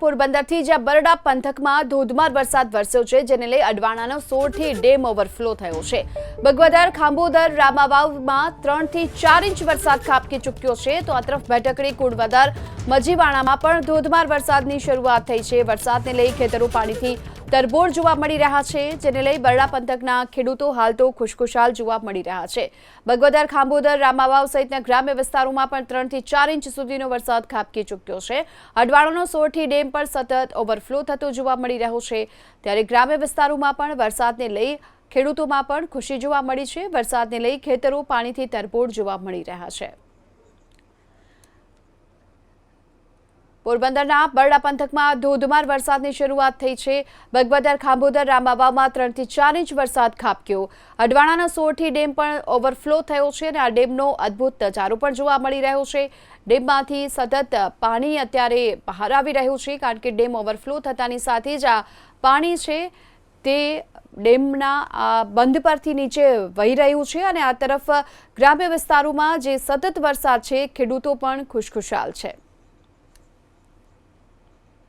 પોરબંદરથી જ્યાં બરડા પંથકમાં ધોધમાર વરસાદ વરસ્યો છે, જેને લઈ અડવાણાનો 16થી ડેમ ઓવરફ્લો થયો છે। બગવદર, ખાંભોદર, રામાવાવમાં 3 થી 4 ઇંચ વરસાદ ખાબકી ચૂક્યો છે, તો આ તરફ ભેટકડી, કુડવદર, મજીવાણામાં પણ ધોધમાર વરસાદની શરૂઆત થઈ છે। વરસાદને લઈ ખેતરો પાણીથી તરબોળ જોવા મળી રહ્યા છે, જેને લઈ બરડા પંથકના ખેડૂતો હાલ તો ખુશખુશાલ જોવા મળી રહ્યા છે। બગવદર, ખાંભોદર, રામાવાવ સહિતના ગ્રામ્ય વિસ્તારોમાં પણ 3 થી 4 ઇંચ સુધીનો વરસાદ ખાબકી ચૂક્યો છે। અડવાણાનો 16થી ડેમ પર સતત ઓવરફ્લો થતો જોવા મળી રહ્યો છે, ત્યારે ગ્રામ્ય વિસ્તારોમાં પણ વરસાદને લઈ ખેડૂતોમાં પણ ખુશી જોવા મળી છે। વરસાદને લઈ ખેતરો પાણીથી તરબોળ જોવા મળી રહ્યા છે। પોરબંદરના બરડા પંથકમાં ધોધમાર વરસાદની શરૂઆત થઈ છે। બગવદર, ખાંભોદર, રામાવાવમાં 3 થી 4 ઇંચ વરસાદ ખાબક્યો। અડવાણાના 16થી ડેમ પણ ઓવરફ્લો થયો છે અને આ ડેમનો અદ્ભુત નજારો પણ જોવા મળી રહ્યો છે। ડેમમાંથી સતત પાણી અત્યારે બહાર આવી રહ્યું છે, કારણ કે ડેમ ઓવરફ્લો થતાની સાથે જ આ પાણી છે તે ડેમના બંધ પરથી નીચે વહી રહ્યું છે અને આ તરફ ગ્રામ્ય વિસ્તારોમાં જે સતત વરસાદ છે, ખેડૂતો પણ ખુશખુશાલ છે।